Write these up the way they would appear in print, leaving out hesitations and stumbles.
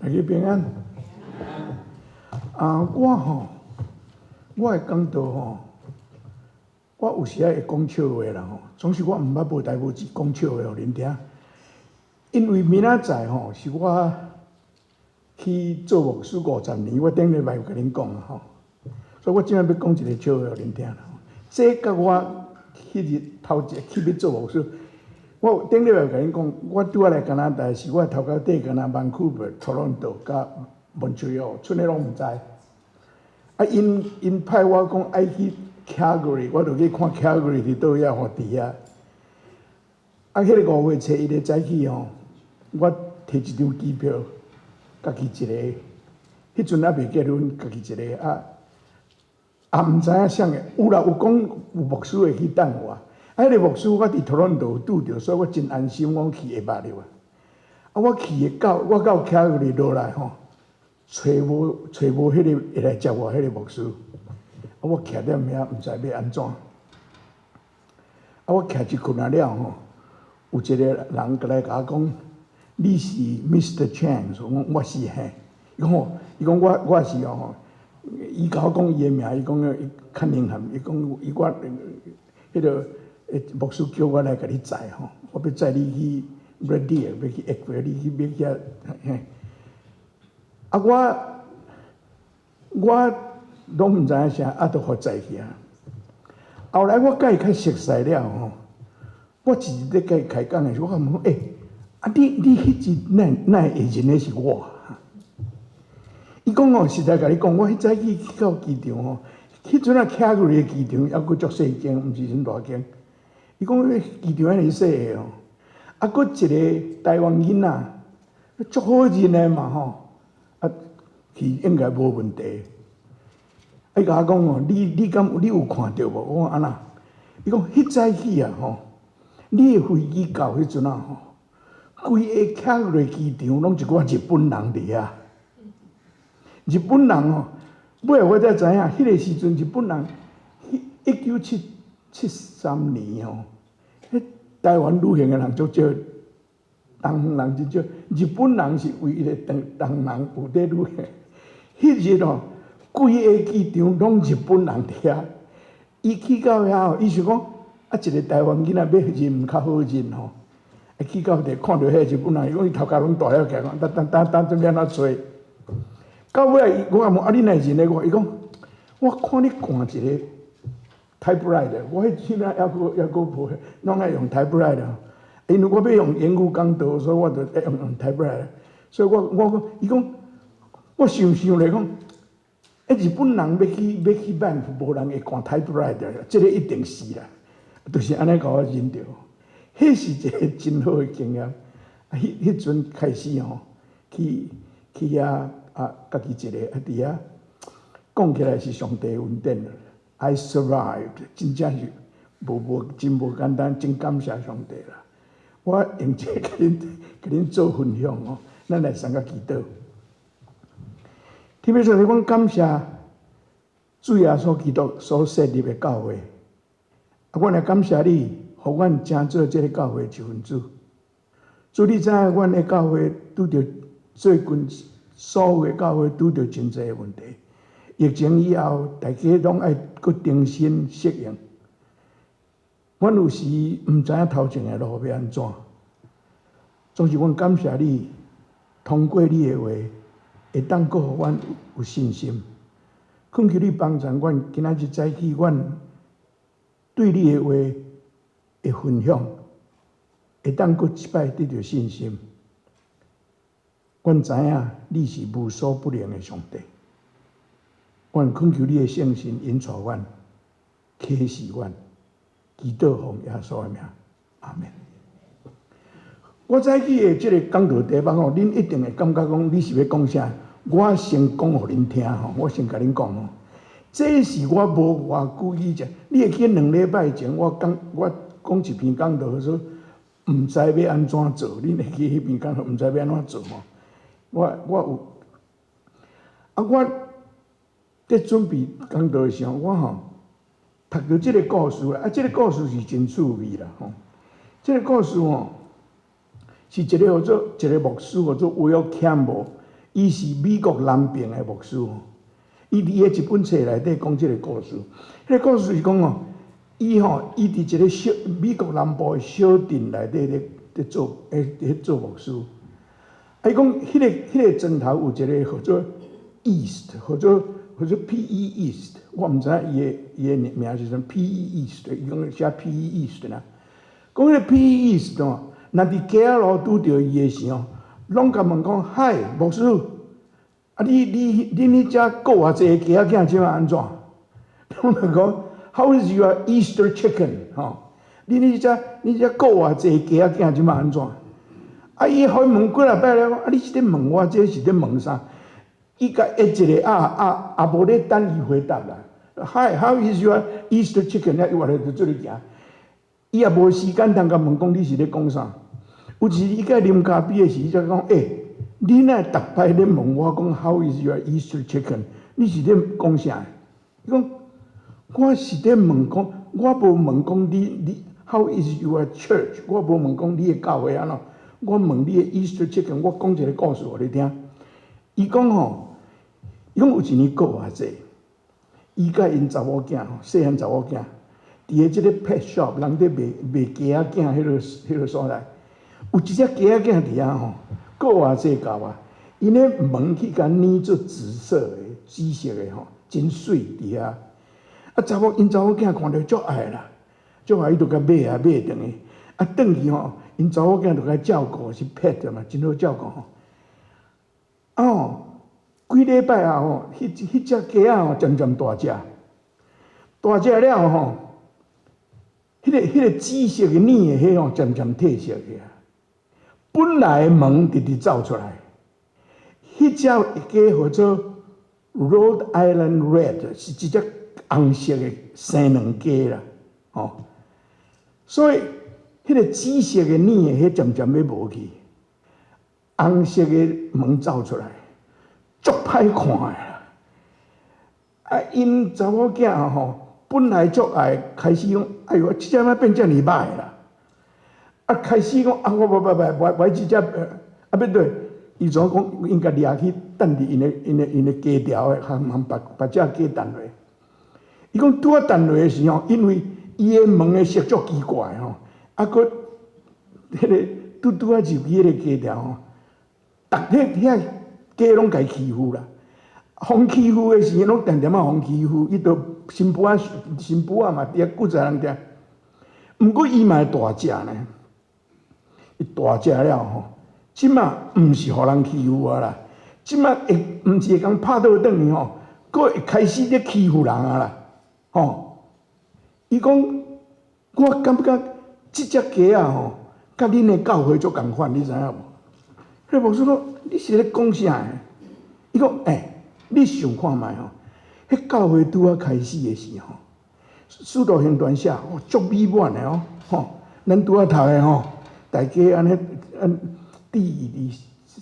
大家平安。我的讲道我有时会讲笑话啦总是我毋捌无代无志讲笑话互恁听。因为明仔载是我去做牧师50年，我顶礼拜有甲恁讲所以我今仔要讲一个笑话互恁听啦。这甲我迄日头一去要做牧师，我顶礼拜有甲恁讲，我拄仔来加拿大是我头壳底加拿大Vancouver、托伦多甲Montreal，剩下拢毋知。因派我讲爱去 Calgary， 我就去看 Calgary 伫倒遐伫遐。迄个5月初1日早起我摕一张机票，家己一个。迄阵还未结婚，家己一个毋知影啥个。有啦，有讲有牧师会去等我。迄个牧师我伫托伦多拄着，所以我真安心，我去下捌了。我去我到 Calgary 落来找无迄个会来接我迄个牧师。我徛踮遐，毋知要安怎。我徛一困仔了有一个人过来甲我讲：“你是 Mr. Chan？” 我是嘿。伊讲我是伊甲我讲伊的名，伊讲伊较宁汉，伊讲我迄个牧师叫我来甲你载我要载你去 Red Deer， 要去 Eckville， 你去要遐嘿。我拢毋知影啥，就互载去啊。后来我甲伊较熟悉了我一日咧甲伊开讲的时候，我问讲你迄日哪会认的是我？伊讲实在甲你讲，我迄早去到机场迄阵Calgary 的机场还佫足细间，毋是啥大间。伊讲迄机场遐尼细个佫一个台湾囡仔，足好认的嘛去应该无问题。伊甲我讲你有看到无？我讲安那？伊讲迄早起你的飞机到迄阵规个Calgary机场拢一寡日本人伫遐。日本人尾我才知影，迄个时阵日本人1973年迄台湾旅行的人足少，东人真少，日本人是唯一的东人有在旅行。迄日规个机场拢日本人伫遐。伊去到遐伊想讲一个台湾囡仔要认较好认去到遐看到迄日本人，伊讲伊头壳拢大了起来，当准备安怎做？到尾我问你哪认得我？伊讲我看你赶一个 typewriter， 我迄时仔还佫无，拢爱用 typewriter。因为我要用英语讲道，所以我就用 typewriter。所以伊讲我想咧讲，日本人要去曼谷，无人会赶 typewriter， 这个一定是啦，就是安尼甲我认着。迄是一个真好的经验。迄阵开始去遐家己一个伫遐讲起来是上帝恩典 I survived， 真正是真无简单，真感谢上帝啦。我用这甲恁做分享咱来参加祈祷。特别是讲感谢主耶稣基督所设立的教会，我来感谢你，互阮成做这个教会一份子。主，你知影阮的教会拄着最近所有的教会拄着真侪问题，疫情以后，大家拢爱搁重新适应。阮有时毋知影头前的路要安怎，总是阮感谢你，通过你的话，会当搁互阮有信心。恳求你帮助阮，今仔日早起，阮对你的话的分享，会当搁一摆得到信心。阮知影你是无所不能的上帝，阮恳求你的圣神引导阮，启示阮，祈祷奉耶稣的名，阿门。我早起的这个讲道题目恁一定会感觉讲你是要讲啥？我先讲互恁听我先甲恁讲这是我无偌久以前，你会记2礼拜前我讲一篇讲道说，毋知要安怎做，恁会记迄篇讲道毋知要安怎做我有我在准备讲道的时候，我读到这个故事这个故事是真趣味啦这个故事是一个牧师叫做Will Campbell，伊是美国南边的牧师，伊伫个一本册内底讲即个故事。迄个故事是讲哦，伊伫一个小美国南部的小镇内底咧做牧师。伊讲迄个庄头有一个叫做 East， 叫做 P.E. East， 我毋知影伊个名是啥 P.E. East， 伊讲写 P.E. East 啦。讲迄个 P.E. East 哦，若伫街仔路拄着伊的时候，拢甲问讲：嗨，牧师，啊恁迄只顾偌济鸡仔囝即摆安怎？拢就讲 How is your Easter chicken？ 吼，恁只顾偌济鸡仔囝即摆安怎？啊，伊互伊问几啊摆了，啊，你是咧问我，这是咧问啥？伊甲一个无咧等伊回答啦。Hi, how is your Easter chicken？ 伊话咧就做咧行，伊也无时间通甲问讲你是咧讲啥。有一次伊甲啉咖啡的时，伊才讲，你哪逐摆咧问我讲 How is your Easter chicken？ 你是咧讲啥？伊讲我是咧问讲，我无问讲你 How is your church？ 我无问讲你的教会安怎，我问你的 Easter chicken。我讲一个故事互你听。伊讲吼，伊讲有一年过偌济，伊甲因查某囝吼，细汉查某囝，伫个即个 pet shop， 人伫卖鸡仔囝迄个所在。有一只鸡仔囝伫遐吼，过偌济到啊，因咧门去甲捏做紫色的、紫色的吼，真水伫遐。啊，因查某囝看着足爱啦，足爱伊就甲买转去。啊，转去吼，因查某囝就甲照顾，是 pet 嘛，真好照顾吼。哦，几礼拜啊吼，迄只鸡仔吼渐渐大只了吼，迄个紫色的黏的迄吼渐渐褪色去啊。本来的毛直直走出来，迄只鸡叫做 Rhode Island Red， 是一只红色的生卵鸡啦，吼。所以迄个紫色的黏的迄渐渐要无去。红色的毛走出来，足歹看的啦！啊，因查某囝吼，本来足爱，开始讲，哎哟，即只仔变遮尔歹啦！啊，开始讲啊，我即只啊，要对，伊怎讲？应该掠去等伫因的鸡条的，含别只鸡蛋落。伊讲拄啊蛋落的时候，因为伊的毛的色足奇怪吼，啊，佫迄个拄啊入去迄个鸡条吼。遐鸡拢家欺负啦，互欺负的时阵，拢定啊互欺负，伊就新妇仔嘛，伫骨在人遐。毋过伊嘛会大只呢，伊大只了吼，即马毋是互人欺负啊啦，即马会毋是会讲拍倒转去吼，佫会开始咧欺负人啊啦，吼。伊讲，我感觉即只鸡仔吼，甲恁的教会足共款，你知影无？迄牧师讲：“你是咧讲啥？”伊讲：“你想看觅吼，迄教会拄啊开始的时候，使徒行传写，足美满的哦，吼，咱拄啊读的吼，大家安尼第二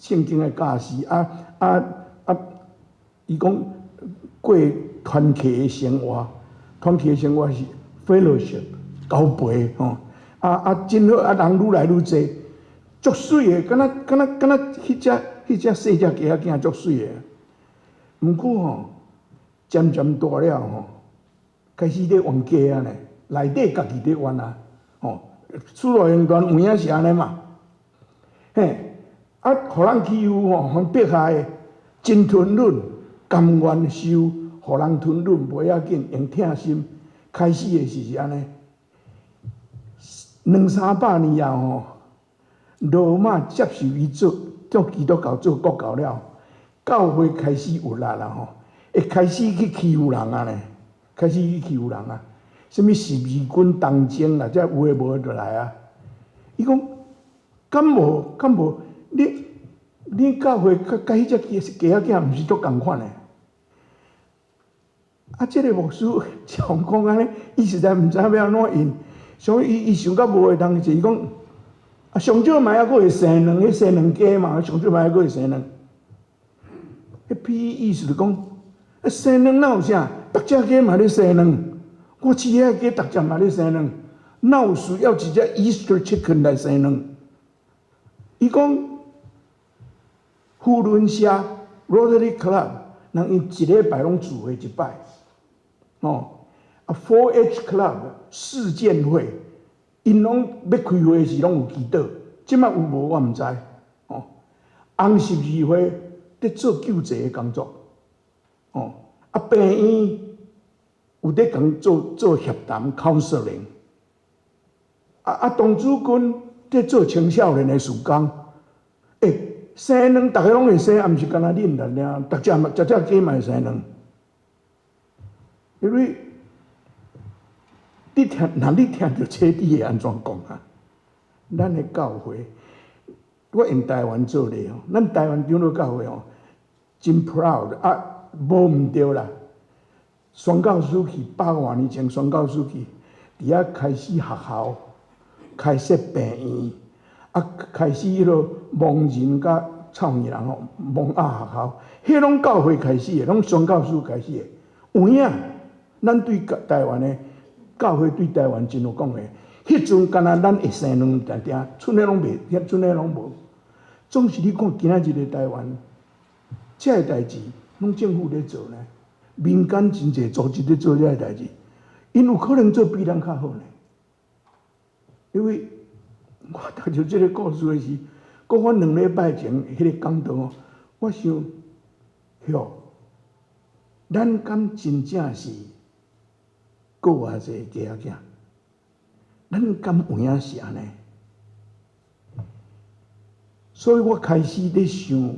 圣经的教师伊讲过团契的生活，团契的生活是 fellowship 交陪吼，真好，人愈来愈济。”足水的，敢若迄只细只鸡仔囝足水的。毋过吼，渐渐大了吼，开始咧冤家啊呢，内底家己咧冤啊，吼，使徒行传有影是安尼嘛，互人欺负吼，互迫害的，真吞忍，甘愿受，互人吞忍袂要紧，用疼心。开始的是安尼，200-300年后吼。罗马接受伊做基督教做国教了，教会开始有力啦吼，会开始去欺负人啊呢，开始去欺负人啊，什物十字军东征啦，这有诶无就来啊。伊讲，敢无，你教会甲迄只鸡仔囝毋是足共款诶？啊，即个牧师像讲安尼，伊实在毋知要安怎应，所以伊想到无会当是伊讲。上少嘛还佫会生卵，迄生卵鸡嘛，上少嘛还佫会生卵。迄屁意思就讲，生卵哪有啥？逐只鸡嘛咧生卵，我饲遐鸡逐只嘛咧生卵，哪有需要一只 Easter chicken 来生卵？伊讲，福伦社 Rotary Club， 人因一礼拜拢聚会一摆，哦，啊 4H Club 世建会，因拢要开会时拢有祈祷，即摆有无我毋知，哦，红十字会伫做救济的工作，哦，啊病院有伫共做协谈 counseling， 童子军伫做青少年的事工，生卵，大家拢会生，啊，毋是干那恁啦尔，逐只鸡嘛会生卵。因为你听到这你会安怎讲啊？咱的教会，我用台湾做例吼，咱台湾长老教会吼，真 proud 啊，无毋对啦。宣教书记100多年前，宣教书记伫遐开始学校，开设病院。开始迄落盲人甲草耳人吼，盲鸭学校，迄拢教会开始的，拢宣教书开始的。有影，咱对台湾的教会对台湾真有讲的。迄阵敢若咱会生卵定定，剩的拢袂，剩的拢无。总是你看今仔日的台湾，这个代志拢政府咧做呢，民间真侪组织咧做这个代志，因有可能做比咱较好呢，因为。我读着这个故事的时，搁我2礼拜前迄个讲道哦，我想，哟，咱敢真正是搁偌济家囝，咱敢有影是安尼？所以我开始咧想，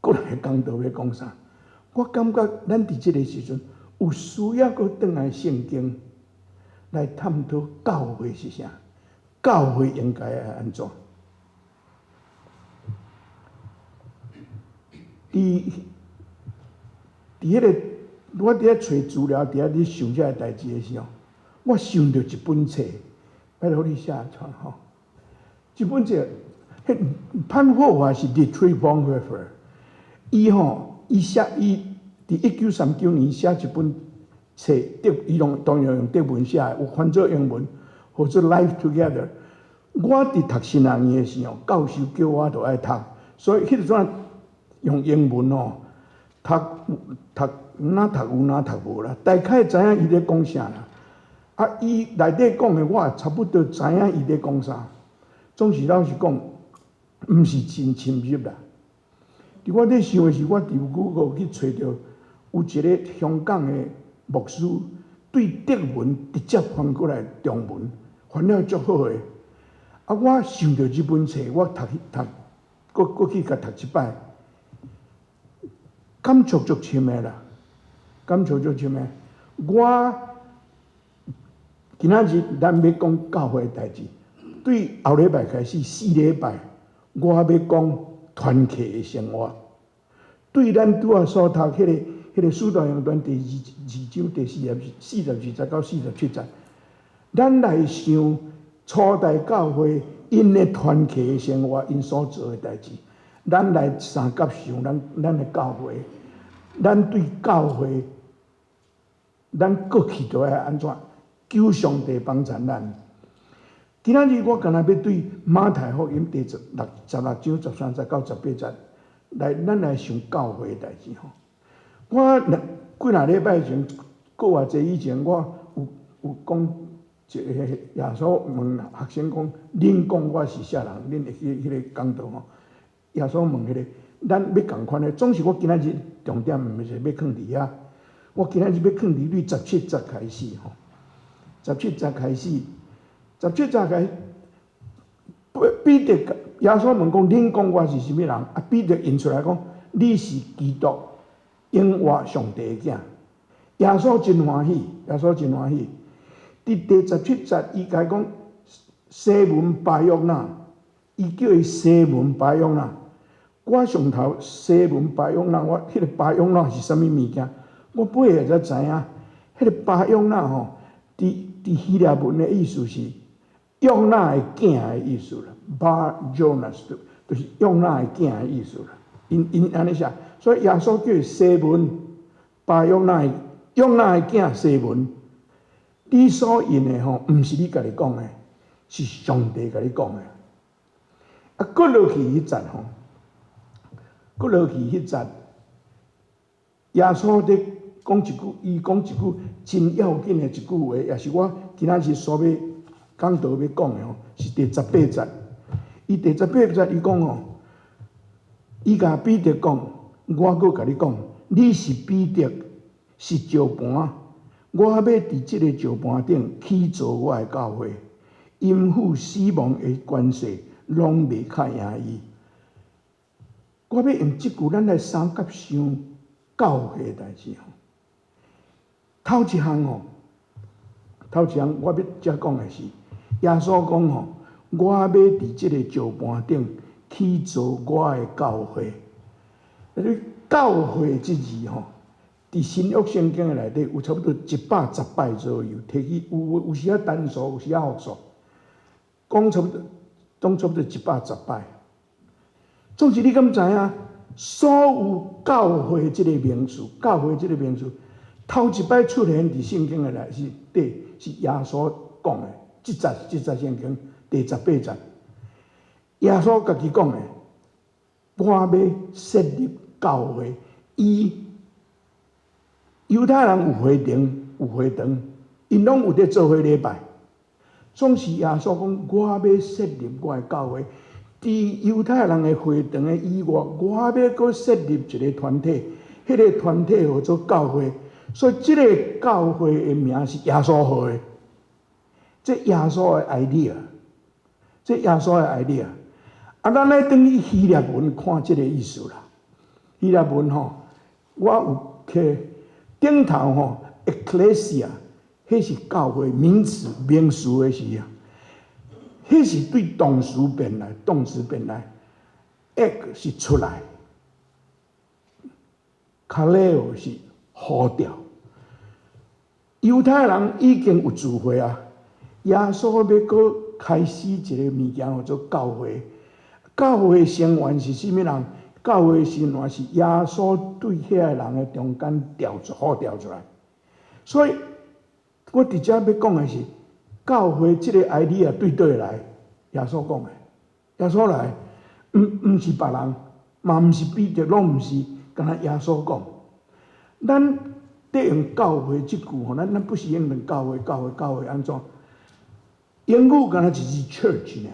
过来讲道要讲啥？我感觉咱伫这个时阵有需要搁转来圣经来探讨教会是啥。教会应该要安怎？伫迄个，我伫遐找资料，伫遐咧想这个代志的时候，我想到一本册，要互你写出吼。这本册，迄潘霍华是 Dietrich Bonhoeffer， 伊伫1939年写一本册，伊当然用德文写，有翻做英文。或者 Life Together， 我伫读新学院的时候，教授叫我都爱读，所以迄阵用英文哦，读哪读有哪读无啦，大概知影伊咧讲啥啦。啊，伊内底讲的我也差不多知影伊咧讲啥，总是老实讲，毋是真深入啦。伫我咧想的是，我伫Google去找到有一个香港的牧师，对德文直接翻过来中文。翻了足好诶！啊，我想到这本册，我过去甲读一摆，感触足深诶啦，感触足深诶。我今仔日咱要讲教会代志，对后礼拜开始4礼拜，我要讲团契诶生活。对咱拄仔所读迄个使徒行传第2章第42节到47节。咱来想初代教会因的团契的生活，因所做的代志，咱来三角想咱的教会，咱对教会，咱过去都要安怎求上帝帮助咱。今仔日我干那要对马太福音第16章13节到18节咱来想教会的代志吼。我几若礼拜前，过偌济以前，我有讲。耶稣问学生讲：“恁讲我是啥人？”恁迄个讲道吼，耶稣问迄个，咱要共款的。总是我今仔日重点毋是要放伫遐，我今仔日要放伫你17节开始吼。17节开始，17节开始，彼得耶稣问讲：“恁讲我是啥物人？”啊，彼得应出来讲：“你是基督，永活上帝的囝。”耶稣真欢喜，耶稣真欢喜。伫第17节，伊甲伊讲西门巴约纳，伊叫伊西门巴约纳。我上头西门巴约纳，我迄个巴约纳是啥物物件？我尾下才知影，迄个巴约纳吼，伫希腊文的意思是约纳的囝的意思啦。巴约纳就是约纳的囝的意思啦。因安尼写，所以耶稣叫伊西门巴约纳的囝西门。你所引的吼，毋是你家己讲的，是上帝家己讲的。啊，搁落去迄节吼，搁落去迄节，耶稣伫讲一句，伊讲一句真要紧的一句话，也是我今仔日所要讲道要讲的吼，是第18节。伊第18节伊讲吼，伊甲彼得讲，我搁甲你讲，你是彼得，是石盘，我要伫即个石盘顶起造我的教会，阴府死亡的关系拢袂较赢伊。我要用即句咱来三甲想教会的代志吼。头一项我要遮讲的是，耶稣讲吼，我要伫即个石盘顶起造我的教会。教会即字吼，伫新约圣经的内底有差不多110摆左右，摕去有时啊单数，有时啊复数，讲差不多110摆。总之你敢知影？所有教会即个名词，头一摆出现伫圣经的内底是耶稣讲的，即节圣经第18节，耶稣家己讲的，我要设立教会。犹太人有会堂，因拢有咧做伙礼拜。总是耶稣讲，我要设立我的教会。伫犹太人的会堂的以外，我要搁设立一个团体，迄个团体叫做教会。所以，即个教会的名是耶稣号的，这耶稣的 idea， 啊，咱来等于希腊文看即个意思啦。希腊文吼，我有去顶头吼 ，ecclesia， 迄是教会名词的时啊。迄是对动词变来，egg 是出来 ，kaleo 是呼召。犹太人已经有智慧啊，耶稣要搁开始一个物件叫做教会。教会成员是甚物人？教会成员是耶稣对遐个人的中间呼召出来。所以，我直接要讲的是。教会即个 idea 对倒来，耶稣讲的，耶稣来，毋是别人，嘛毋是彼得，拢毋是，敢若耶稣讲。咱得用教会即句吼，咱不是用教会安怎？英语敢若一字 church 尔，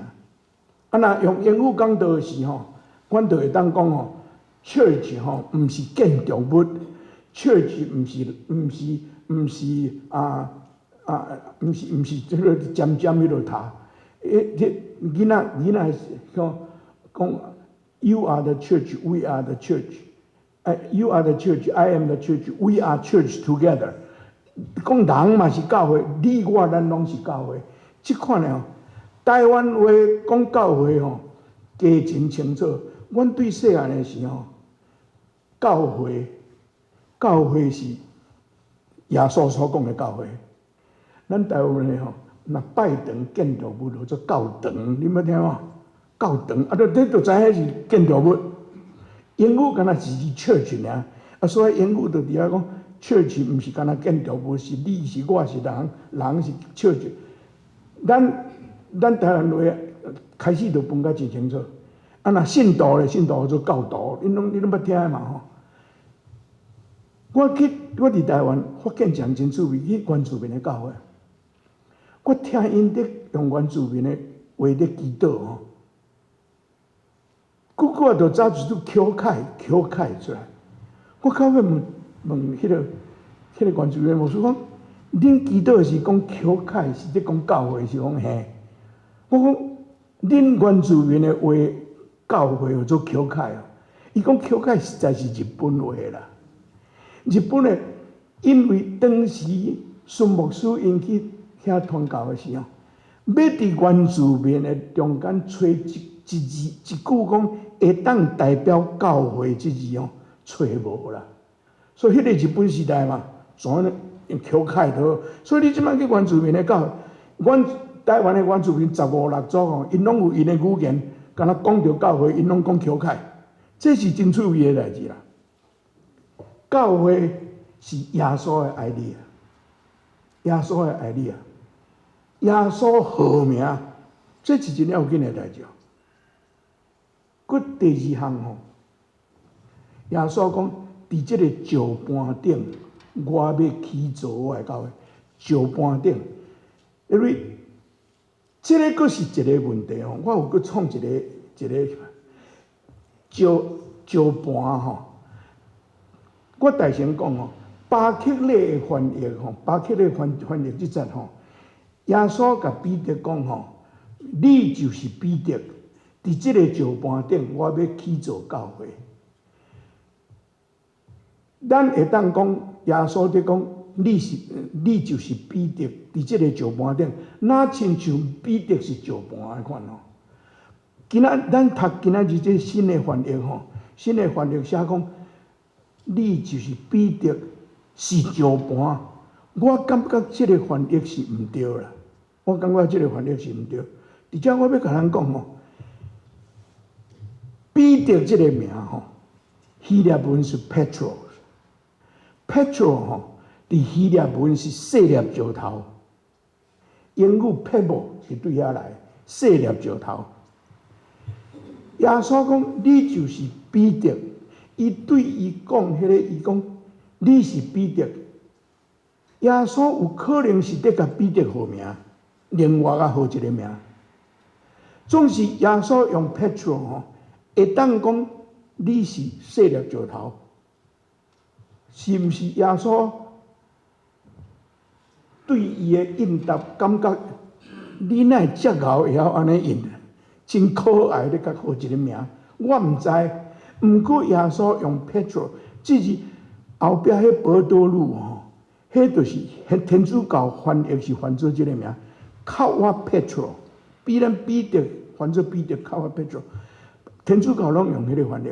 啊若用英语讲道时吼，阮就会当讲吼 ，church 吼毋是建筑物 ，church 毋是毋是即个尖迄落塔。囡仔讲 ，You are the church, we are the church. You are the church, I am the church. We are church together. 讲人嘛是教会，你我咱拢是教会。即款的吼，台湾话讲教会吼，加真清楚。阮对细汉的时候，教会是耶稣所讲的教会。咱台湾的吼，若拜堂建筑物叫做教堂，你捌听无？教堂啊，你就知影是建筑物。英语敢若是 church 尔，啊，所以英语就伫遐讲 church 毋是敢若建筑物，是你是我是人，人是 church。咱台湾话开始就分甲真清楚。啊，若信徒咧，信徒叫做教徒，你拢捌听的嘛吼？我伫台湾福建讲真趣味，去原住民的教会。我听因伫用原住民的话伫祈祷吼，我就走一组口凯出来。我到尾问迄个原住民牧师讲：恁祈祷是讲口凯，是伫讲教会是讲嘿？我讲恁原住民的话教会叫做口凯哦。伊讲口凯实在是日本话啦。日本的因为当时孙牧师因去遐传教的时候，要伫原住民的中间找一句讲会当代表教会即字哦，找无啦。所以迄个日本时代嘛，全用口凯的。所以你即摆去原住民的教会，阮台湾的原住民15、6组哦，因拢有因的语言，敢若讲到教会，因拢讲口凯，这是真趣味的代志啦。教会是耶稣的idea，耶稣的idea，耶稣号名，这是真要紧的代志。佫第二项吼，耶稣讲，伫即个石盘顶，我要起造我的教会。石盘顶，因为即个佫是一个问题哦。我有佫创一个石盘吼。我大先讲吼，巴克勒的翻译吼，巴克勒翻译即节吼，耶稣甲彼得讲吼，你就是彼得，伫即个石盘顶，我要起造教会。咱会当讲耶稣伫讲，你就是彼得，伫即个石盘顶，哪亲像彼得是石盘的款吼？咱读今仔日这新的翻译吼，新的翻译写讲。你就是彼得，是石盘。我感觉这个翻译是毋对啦。我感觉这个翻译是毋对。而且我要甲咱讲吼，彼得这个名吼，希腊文是 Petros。Petros 吼，伫希腊文是细粒石头。英语 pebble 是对遐来，细粒石头。耶稣讲，你就是彼得。伊对伊讲，伊讲你是彼得。耶稣有可能是得甲彼得号名，另外啊号一个名。总是耶稣用 Petro 吼，会当讲你是细粒石头，是毋是耶稣对伊的应答感觉，你哪会遮敖会晓安尼应？真可爱咧，甲号一个名，我毋知。毋过耶稣用 Petro， 只是后壁迄保多禄吼，迄就是天主教翻译是翻做即个名，靠我 Petro， 比咱彼得翻做彼得，靠我 Petro， 天主教拢用迄个翻译。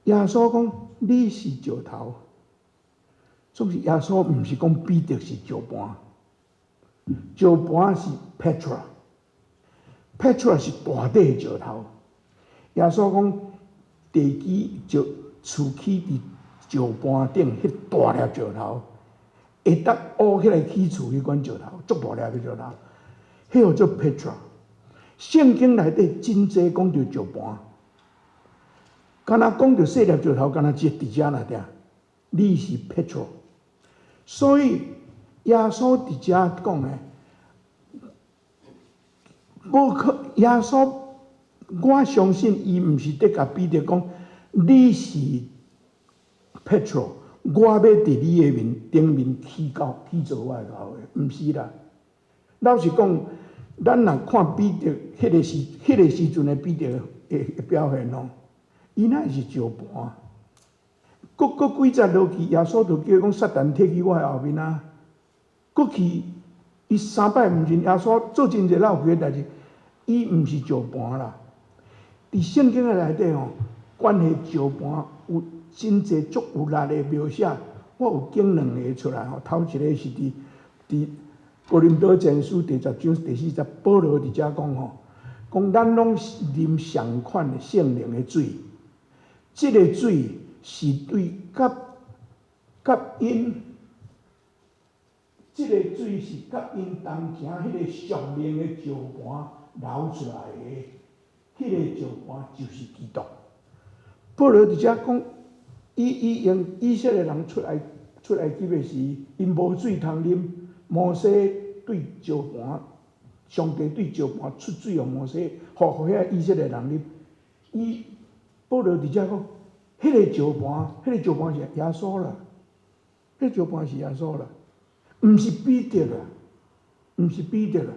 耶稣讲你是石头，总是耶稣毋是讲彼得是石盘，石盘是 Petra，Petra 是大底石头。耶稣讲。地基就厝起伫石盘顶，迄大粒石头，会当挖起来起厝迄款石头，足大粒的石头，迄号做 Petra。圣经内底真济讲到石盘，敢若讲到细粒石头，敢若只伫遮内底，你是 Petra。所以耶稣伫遮讲的，无可耶稣。我相信伊毋是得甲彼得讲，你是 Petro， 我要伫你的顶面起造我的教会，毋是啦。老实讲，咱若看彼得迄个时阵的彼得的表现咯，伊哪是石盘？佫几节落去，耶稣就叫讲撒旦摕去我的后面啊！佫去，伊3摆毋认耶稣做真侪闹鬼的代志，伊毋是石盘啦。伫圣经的内底吼，关系石盘有真侪足有力的描写。我有拣2个出来吼，头一个是伫哥林多前书第10章第4节，保罗伫遮讲吼，讲咱拢是啉上款的圣灵的水，即个水是对甲因，即个水是甲因当前迄个属灵的石盘流出来的。迄个石盘就是基督。保罗伫遮讲，伊用以色列人出埃及的时，因无水通啉。摩西对石盘，上帝对石盘出水，互摩西，互遐以色列人啉。保罗伫遮讲，迄个石盘是耶稣啦，迄个石盘是耶稣啦，毋是彼得啦，毋是彼得啦。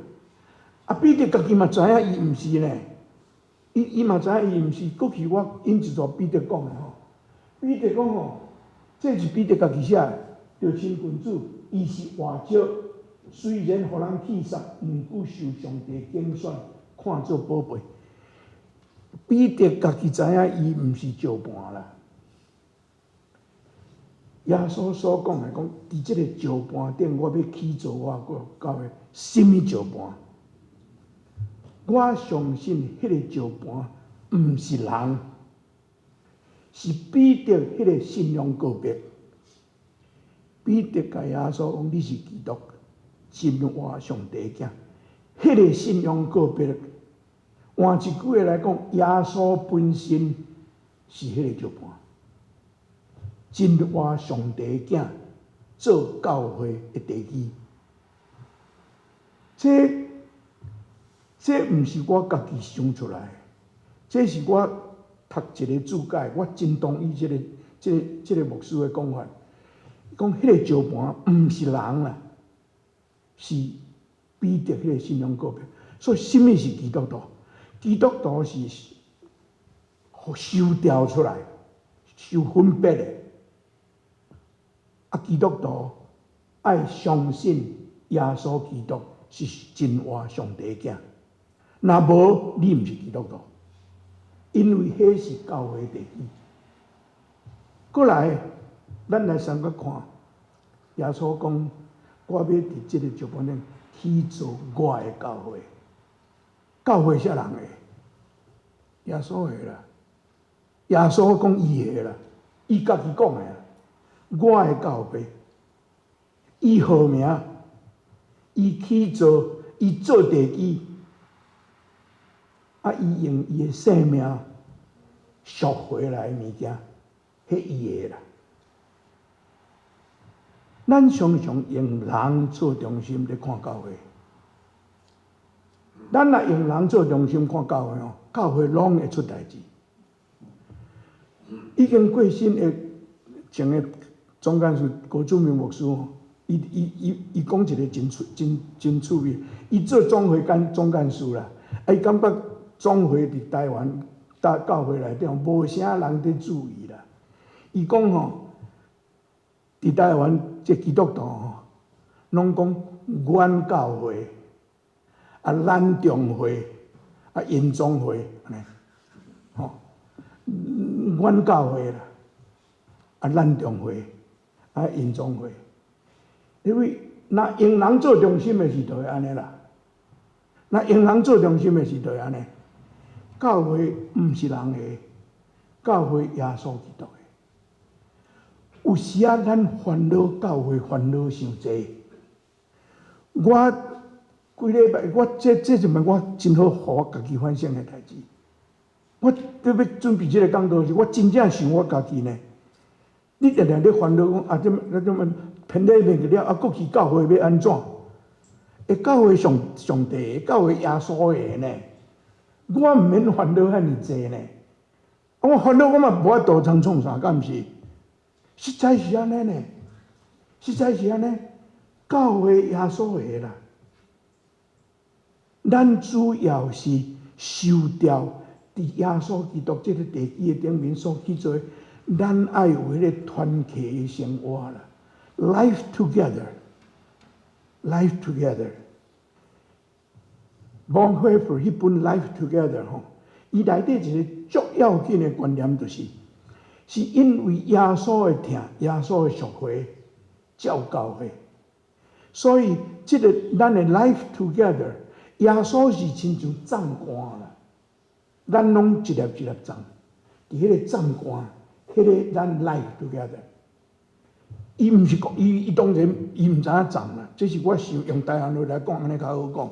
啊，彼得家己嘛知影，伊毋是呢。伊嘛知影伊毋是，过去我引一段彼得讲的吼。彼得讲吼，这是彼得家己写的，着亲君子，伊是活石，虽然互人弃杀，毋过受上帝拣选，看作宝贝。彼得家己知影伊毋是石盘啦。耶稣所讲的讲，伫即个石盘顶，我要起造我教会，什么石盘？我相信迄个石盘毋是人，是彼得迄个信仰告别。彼得甲耶稣讲：“你是基督，真活上帝的囝。”迄个信仰告别，换一句话来讲，耶稣本身是迄个石盘。真活上帝囝做教会的地基。这毋是我家己想出来，这是我读一个注解，我真同意这个牧师的讲法。讲迄个石盘毋是人啦，是彼得迄个信仰告白。所以，什么是基督徒？基督徒是收调出来、受分别的。基督徒爱相信耶稣基督是真活上帝囝，若无你毋是基督徒，因为迄是教会地基。过来，咱来三个看，耶稣讲：我要伫即个石盘顶起造我的教会。教会啥人的？耶稣的啦。耶稣讲伊的啦，伊家己讲的啦。我的教会，伊号名，伊起造，伊做地基，伊用伊的生命赎回来物件，迄伊的啦。咱常常用人做中心咧看教会，咱若用人做中心看教会教会拢会出代志。已经过身的前的总干事郭祖明牧师伊讲一个真趣味，伊做总会总干事啦，伊感觉总会伫台湾教会内底无啥人伫注意啦。伊讲伫台湾这基督徒拢讲阮教会、咱中会、因总会安尼，阮教会啦，咱中会、因总会。因为若用人做中心的时就会安尼啦，若用人做中心的时就会安尼。教会毋是人的，教会耶稣基督的。有时啊，咱烦恼教会烦恼伤济。我规礼拜，这阵物我真好，互我家己反省的代志。我要准备这个讲道时，我真正想我家己呢。你常常咧烦恼讲这么偏礼拜了，过去教会要安怎？教会上帝，教会耶稣的呢？我毋免烦恼遐尼济呢。我烦恼我嘛无法度通创啥，敢毋是？实在是安尼呢，实在是安尼。教会耶稣的啦，咱主要是受掉伫耶稣基督这个地基的顶面所去做，咱爱有迄个团契的生活啦 ，life together，life together。Bonhoeffer 迄本《Life Together》伊内底一个足要紧的观念是因为耶稣的疼，耶稣的赎回，照教会，所以这个咱的 Life Together， 耶稣是亲像藏竿啦，咱拢一粒一粒藏，伫迄个藏竿，迄个咱 Life Together。伊毋是讲，伊当然伊毋知影藏啦，这是我想用台湾话来讲，安尼较好讲。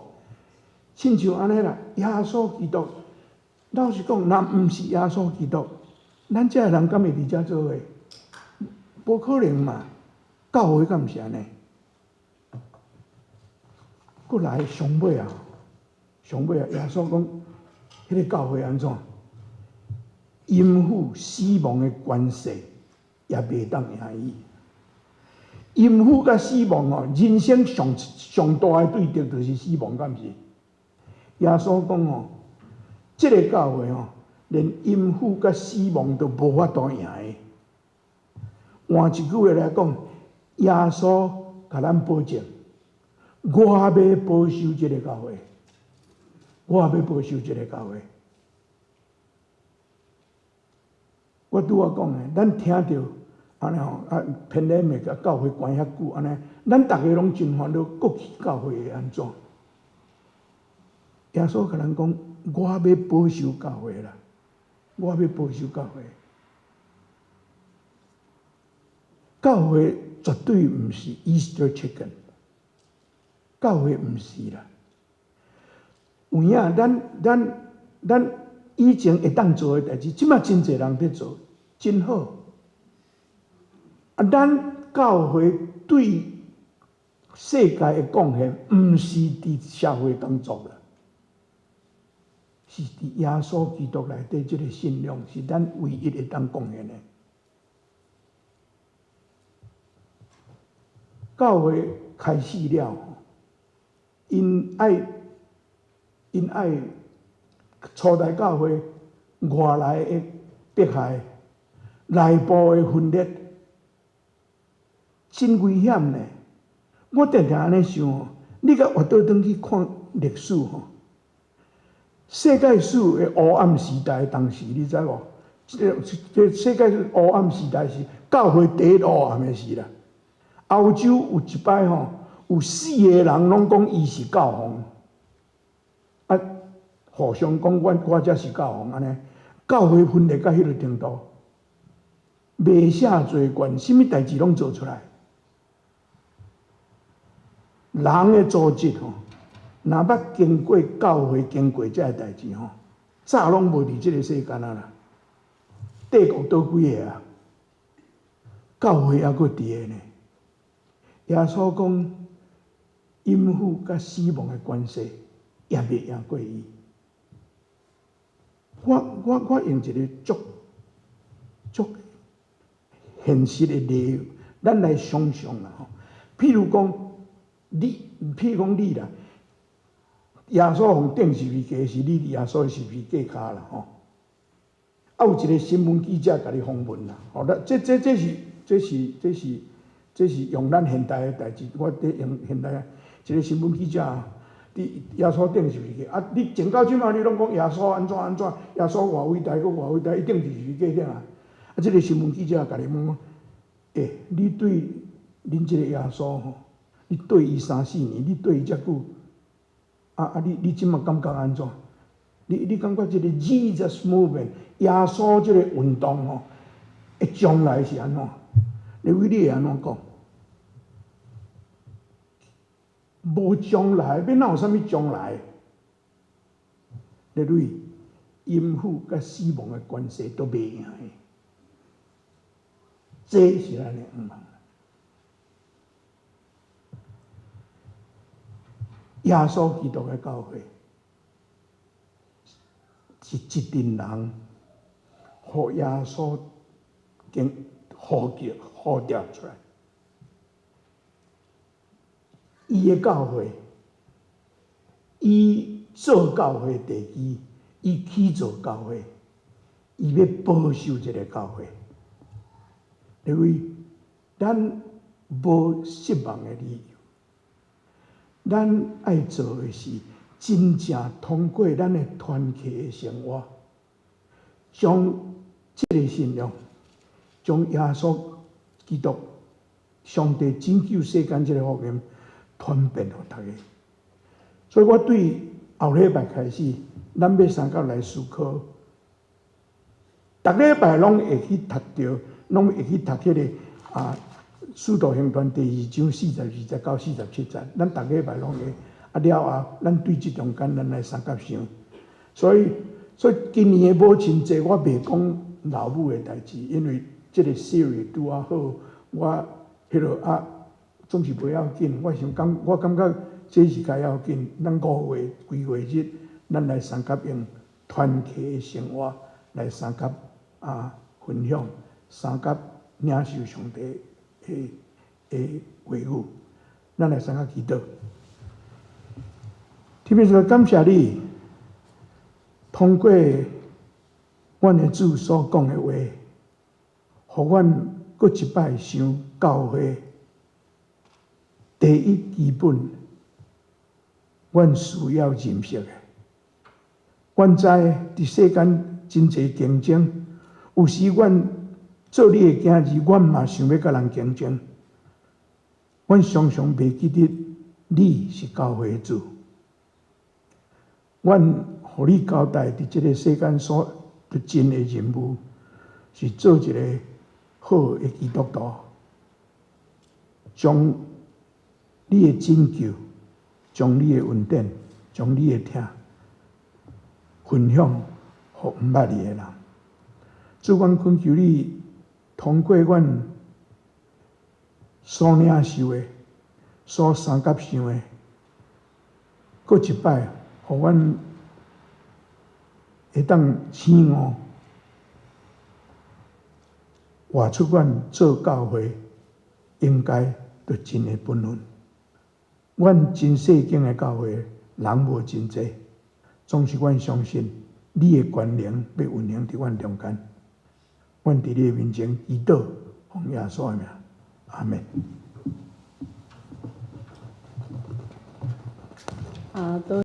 亲像安尼啦，耶稣基督，老实讲，若毋是耶稣基督，咱遮人敢会伫遮做伙？无可能嘛！教会敢毋是安尼？过来上尾啊，耶稣讲，迄个教会安怎？阴府死亡的关系也袂当赢伊。阴府甲死亡人生上大的对敌就是死亡，敢毋是？耶稣讲这个教会连阴府甲死亡都无法度赢的。换一句话来讲，耶稣甲咱保证，我要保守这个教会，我要保守这个教会。我拄仔讲的，咱听到安尼偏礼的甲教会关遐久安尼，咱逐个拢真烦恼，过去教会会安怎？耶稣甲咱讲，我要保守教会啦，我要保守教会。教会绝对毋是 Easter chicken， 教会毋是啦。有影，咱以前会当做的代志，即马真侪人伫做，真好。咱教会对世界的贡献，毋是伫社会工作啦，是伫耶稣基督内底即个信仰，是咱唯一会当贡献的。教会开始了，因爱初代教会外来的迫害、内部的分裂，真危险呢。我常常安尼想，你甲活倒转去看历史吼，世界史的黑暗时代，当时你知无？这世界史黑暗时代是教会第一黑暗的时啦。欧洲有一摆吼，有4个人拢讲伊是教皇，啊，互相讲我才是教皇安尼，教会分裂到迄个程度，袂下罪权，什么代志拢做出来。人的组织吼，若捌经过教会经过这代志吼，早拢无伫即个世间啦。帝国倒几个啊？教会还佫伫个呢。耶稣讲，阴府甲死亡的关系也袂赢过伊。我用一个足现实的例，咱来想象啦吼。譬如讲你啦，耶稣互钉十字架是你耶稣的十字架骹啦吼。啊，有一个新闻记者甲你访问啦，吼，这是用咱现代的代志，我伫用现代一个新闻记者伫耶稣钉十字架，啊，你前到即马你拢讲耶稣安怎，耶稣偌伟大，佫偌伟大，伊钉十字架顶啊！啊，这个新闻记者甲你问，你对恁这个耶稣吼，你对伊3-4年，你对伊遮久，你即马感觉安怎？你感觉这个 Jesus movement 耶稣这个运动吼，将来是安怎？你会安怎讲？无将来，要哪有啥物将来？列位，阴府甲死亡的关系都袂赢的，这是咱的毋通。耶稣基督的教会是一群人，互耶稣呼召出来。伊的教会，伊做教会地基，伊起造教会，伊要保守这个教会。因为咱无失望的理由，咱爱做的是真正通过咱的团契的生活，将这个信仰，将耶稣基督、上帝拯救世间这个福音传遍互大家。所以我对后礼拜开始，咱要三角来思考，逐礼拜拢会去读到，拢会去读迄个《使徒行传》第2章42节到47节，咱逐礼拜拢会。了后，咱对即中间咱来三角想。所以今年的母亲节我袂讲老母的代志，因为即个 series 拄啊好，我迄落总是袂要紧。我感觉这是该要紧。咱5月几月日，咱来三角用团契的生活来三角分享，三角领受上帝的话语。咱来三角祈祷。天父，感谢你，通过阮的主所讲的话，互阮搁一摆想教会第一基本，阮需要认识的。阮知伫世间真侪竞争，有时阮做你的囝儿，阮嘛想要甲人竞争，阮常常袂记得你是教会的主。阮互你交代伫即个世间所尽的任务，是做一个好的基督徒，将你的拯救、将你的恩典、将你的疼分享互毋捌你的人。主，阮恳求你通过阮所领受的、所三甲想的，搁一摆，互阮会当醒悟，活出阮做教会应该着尽的本分。阮真细间的教会人无真济，总是阮相信你的权能要运行伫阮中间。阮伫你的面前祈祷，奉耶稣的名，阿门。好，都。